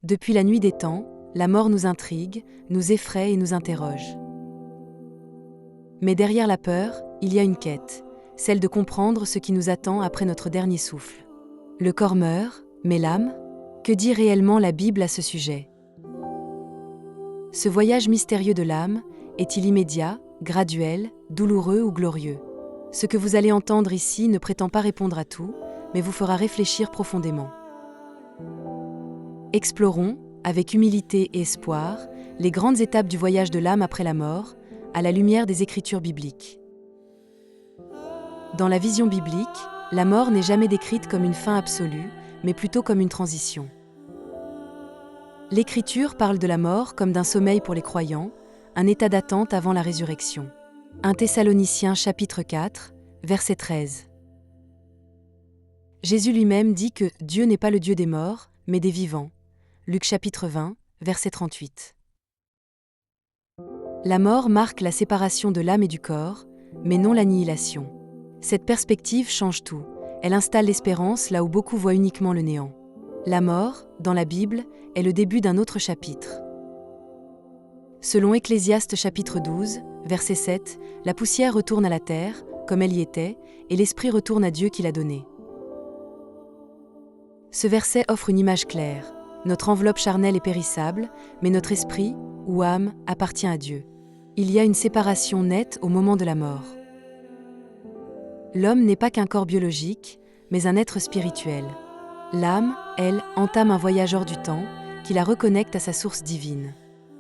Depuis la nuit des temps, la mort nous intrigue, nous effraie et nous interroge. Mais derrière la peur, il y a une quête, celle de comprendre ce qui nous attend après notre dernier souffle. Le corps meurt, mais l'âme? Que dit réellement la Bible à ce sujet? Ce voyage mystérieux de l'âme, est-il immédiat, graduel, douloureux ou glorieux? Ce que vous allez entendre ici ne prétend pas répondre à tout, mais vous fera réfléchir profondément. Explorons, avec humilité et espoir, les grandes étapes du voyage de l'âme après la mort, à la lumière des Écritures bibliques. Dans la vision biblique, la mort n'est jamais décrite comme une fin absolue, mais plutôt comme une transition. L'Écriture parle de la mort comme d'un sommeil pour les croyants, un état d'attente avant la résurrection. 1 Thessaloniciens chapitre 4, verset 13. Jésus lui-même dit que Dieu n'est pas le Dieu des morts, mais des vivants. Luc chapitre 20, verset 38. La mort marque la séparation de l'âme et du corps, mais non l'annihilation. Cette perspective change tout. Elle installe l'espérance là où beaucoup voient uniquement le néant. La mort, dans la Bible, est le début d'un autre chapitre. Selon Ecclésiaste chapitre 12, verset 7, la poussière retourne à la terre, comme elle y était, et l'esprit retourne à Dieu qui l'a donné. Ce verset offre une image claire. Notre enveloppe charnelle est périssable, mais notre esprit, ou âme, appartient à Dieu. Il y a une séparation nette au moment de la mort. L'homme n'est pas qu'un corps biologique, mais un être spirituel. L'âme, elle, entame un voyage hors du temps, qui la reconnecte à sa source divine.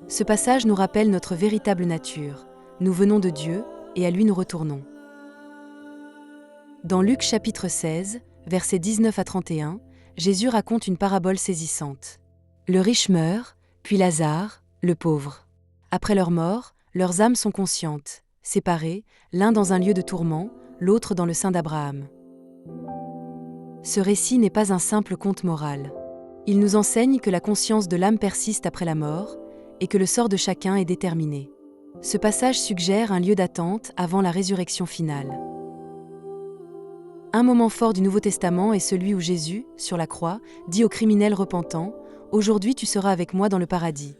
Ce passage nous rappelle notre véritable nature. Nous venons de Dieu, et à lui nous retournons. Dans Luc chapitre 16, versets 19 à 31, Jésus raconte une parabole saisissante. Le riche meurt, puis Lazare, le pauvre. Après leur mort, leurs âmes sont conscientes, séparées, l'un dans un lieu de tourment, l'autre dans le sein d'Abraham. Ce récit n'est pas un simple conte moral. Il nous enseigne que la conscience de l'âme persiste après la mort et que le sort de chacun est déterminé. Ce passage suggère un lieu d'attente avant la résurrection finale. Un moment fort du Nouveau Testament est celui où Jésus, sur la croix, dit aux criminels repentants « Aujourd'hui tu seras avec moi dans le paradis ».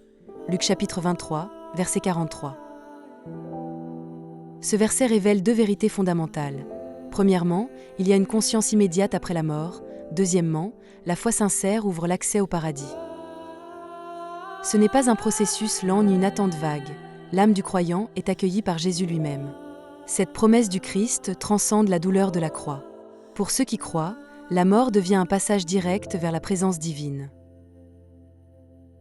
Luc chapitre 23, verset 43. Ce verset révèle deux vérités fondamentales. Premièrement, il y a une conscience immédiate après la mort. Deuxièmement, la foi sincère ouvre l'accès au paradis. Ce n'est pas un processus lent ni une attente vague. L'âme du croyant est accueillie par Jésus lui-même. Cette promesse du Christ transcende la douleur de la croix. Pour ceux qui croient, la mort devient un passage direct vers la présence divine.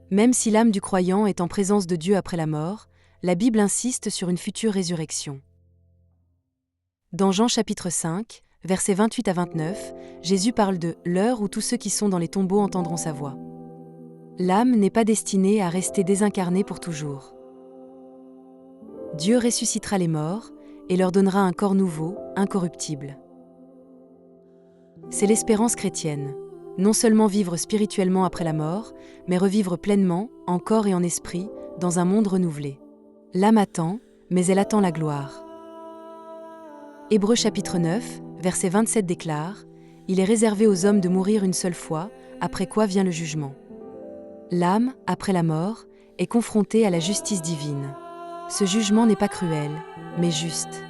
Même si l'âme du croyant est en présence de Dieu après la mort, la Bible insiste sur une future résurrection. Dans Jean chapitre 5, versets 28 à 29, Jésus parle de « l'heure où tous ceux qui sont dans les tombeaux entendront sa voix ». L'âme n'est pas destinée à rester désincarnée pour toujours. Dieu ressuscitera les morts et leur donnera un corps nouveau, incorruptible. C'est l'espérance chrétienne. Non seulement vivre spirituellement après la mort, mais revivre pleinement, en corps et en esprit, dans un monde renouvelé. L'âme attend, mais elle attend la gloire. Hébreux chapitre 9, verset 27 déclare « Il est réservé aux hommes de mourir une seule fois, après quoi vient le jugement. » L'âme, après la mort, est confrontée à la justice divine. Ce jugement n'est pas cruel, mais juste.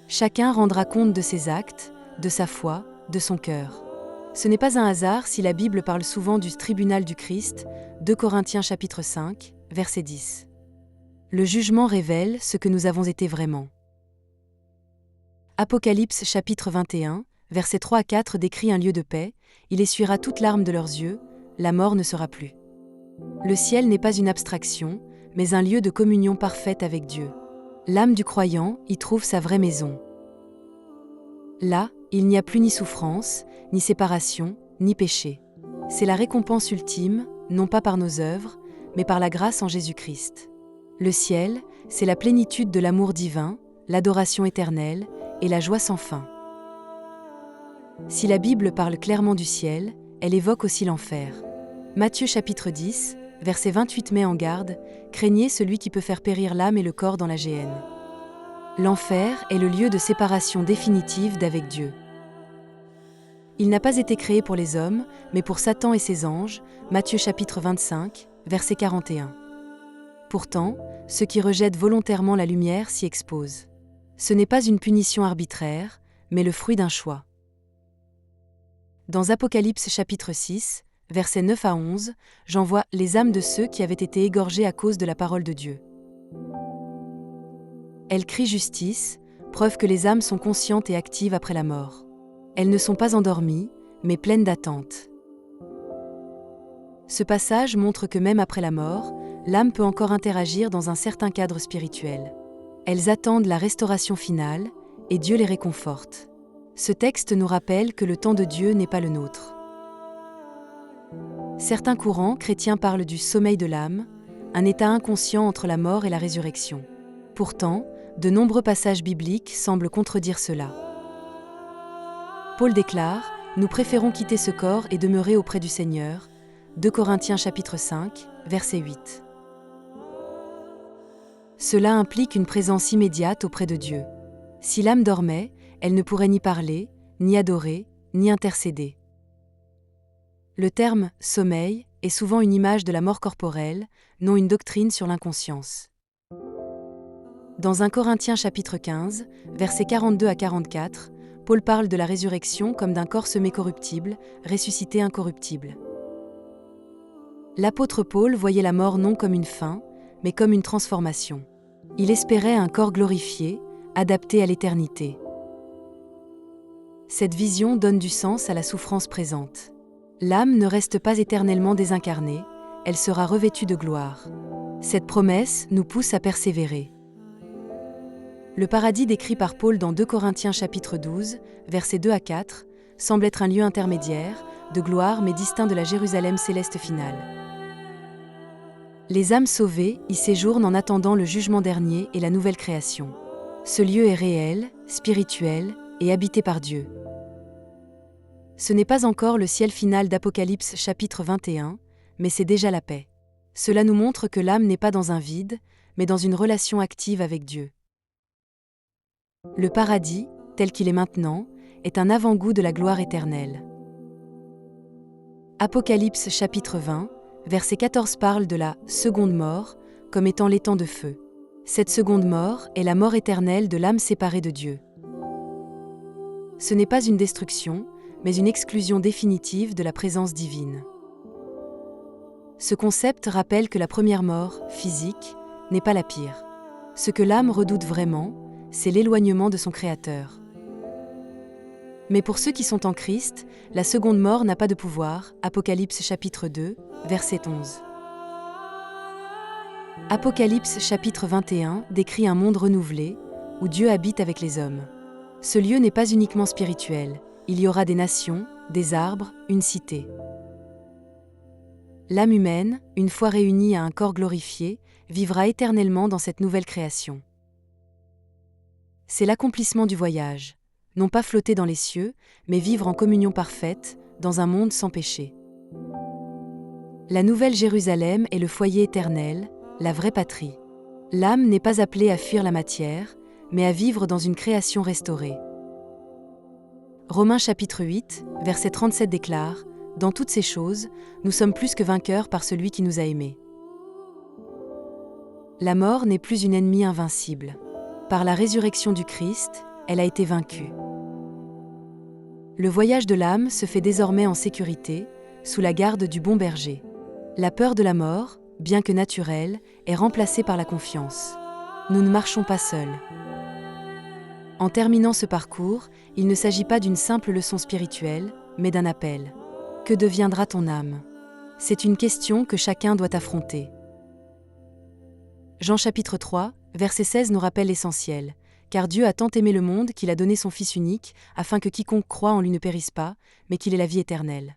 Chacun rendra compte de ses actes, de sa foi, de son cœur. Ce n'est pas un hasard si la Bible parle souvent du tribunal du Christ, 2 Corinthiens chapitre 5, verset 10. Le jugement révèle ce que nous avons été vraiment. Apocalypse chapitre 21, versets 3 à 4 décrit un lieu de paix, il essuiera toute larme de leurs yeux, la mort ne sera plus. Le ciel n'est pas une abstraction, mais un lieu de communion parfaite avec Dieu. L'âme du croyant y trouve sa vraie maison. Là, il n'y a plus ni souffrance, ni séparation, ni péché. C'est la récompense ultime, non pas par nos œuvres, mais par la grâce en Jésus-Christ. Le ciel, c'est la plénitude de l'amour divin, l'adoration éternelle et la joie sans fin. Si la Bible parle clairement du ciel, elle évoque aussi l'enfer. Matthieu chapitre 10, verset 28 met en garde « Craignez celui qui peut faire périr l'âme et le corps dans la géhenne ». L'enfer est le lieu de séparation définitive d'avec Dieu. Il n'a pas été créé pour les hommes, mais pour Satan et ses anges, Matthieu chapitre 25, verset 41. Pourtant, ceux qui rejettent volontairement la lumière s'y exposent. Ce n'est pas une punition arbitraire, mais le fruit d'un choix. Dans Apocalypse chapitre 6, versets 9 à 11, Jean voit les âmes de ceux qui avaient été égorgés à cause de la parole de Dieu. Elles crient justice, preuve que les âmes sont conscientes et actives après la mort. Elles ne sont pas endormies, mais pleines d'attente. Ce passage montre que même après la mort, l'âme peut encore interagir dans un certain cadre spirituel. Elles attendent la restauration finale, et Dieu les réconforte. Ce texte nous rappelle que le temps de Dieu n'est pas le nôtre. Certains courants chrétiens parlent du sommeil de l'âme, un état inconscient entre la mort et la résurrection. Pourtant, de nombreux passages bibliques semblent contredire cela. Paul déclare « Nous préférons quitter ce corps et demeurer auprès du Seigneur » 2 Corinthiens chapitre 5, verset 8. Cela implique une présence immédiate auprès de Dieu. Si l'âme dormait, elle ne pourrait ni parler, ni adorer, ni intercéder. Le terme « sommeil » est souvent une image de la mort corporelle, non une doctrine sur l'inconscience. Dans 1 Corinthiens chapitre 15, versets 42 à 44, Paul parle de la résurrection comme d'un corps semi-corruptible, ressuscité incorruptible. L'apôtre Paul voyait la mort non comme une fin, mais comme une transformation. Il espérait un corps glorifié, adapté à l'éternité. Cette vision donne du sens à la souffrance présente. L'âme ne reste pas éternellement désincarnée, elle sera revêtue de gloire. Cette promesse nous pousse à persévérer. Le paradis décrit par Paul dans 2 Corinthiens chapitre 12, versets 2 à 4, semble être un lieu intermédiaire, de gloire mais distinct de la Jérusalem céleste finale. Les âmes sauvées y séjournent en attendant le jugement dernier et la nouvelle création. Ce lieu est réel, spirituel et habité par Dieu. Ce n'est pas encore le ciel final d'Apocalypse chapitre 21, mais c'est déjà la paix. Cela nous montre que l'âme n'est pas dans un vide, mais dans une relation active avec Dieu. Le paradis, tel qu'il est maintenant, est un avant-goût de la gloire éternelle. Apocalypse chapitre 20, verset 14 parle de la « seconde mort » comme étant l'étang de feu. Cette seconde mort est la mort éternelle de l'âme séparée de Dieu. Ce n'est pas une destruction, mais une exclusion définitive de la présence divine. Ce concept rappelle que la première mort, physique, n'est pas la pire. Ce que l'âme redoute vraiment, c'est l'éloignement de son Créateur. Mais pour ceux qui sont en Christ, la seconde mort n'a pas de pouvoir. Apocalypse chapitre 2, verset 11. Apocalypse chapitre 21 décrit un monde renouvelé, où Dieu habite avec les hommes. Ce lieu n'est pas uniquement spirituel, il y aura des nations, des arbres, une cité. L'âme humaine, une fois réunie à un corps glorifié, vivra éternellement dans cette nouvelle création. C'est l'accomplissement du voyage, non pas flotter dans les cieux, mais vivre en communion parfaite, dans un monde sans péché. La nouvelle Jérusalem est le foyer éternel, la vraie patrie. L'âme n'est pas appelée à fuir la matière, mais à vivre dans une création restaurée. Romains chapitre 8, verset 37 déclare « Dans toutes ces choses, nous sommes plus que vainqueurs par celui qui nous a aimés. » La mort n'est plus une ennemie invincible. Par la résurrection du Christ, elle a été vaincue. Le voyage de l'âme se fait désormais en sécurité, sous la garde du bon berger. La peur de la mort, bien que naturelle, est remplacée par la confiance. Nous ne marchons pas seuls. En terminant ce parcours, il ne s'agit pas d'une simple leçon spirituelle, mais d'un appel. Que deviendra ton âme ? C'est une question que chacun doit affronter. Jean chapitre 3, verset 16 nous rappelle l'essentiel. Car Dieu a tant aimé le monde qu'il a donné son Fils unique, afin que quiconque croit en lui ne périsse pas, mais qu'il ait la vie éternelle.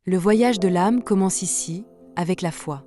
Le voyage de l'âme commence ici, avec la foi.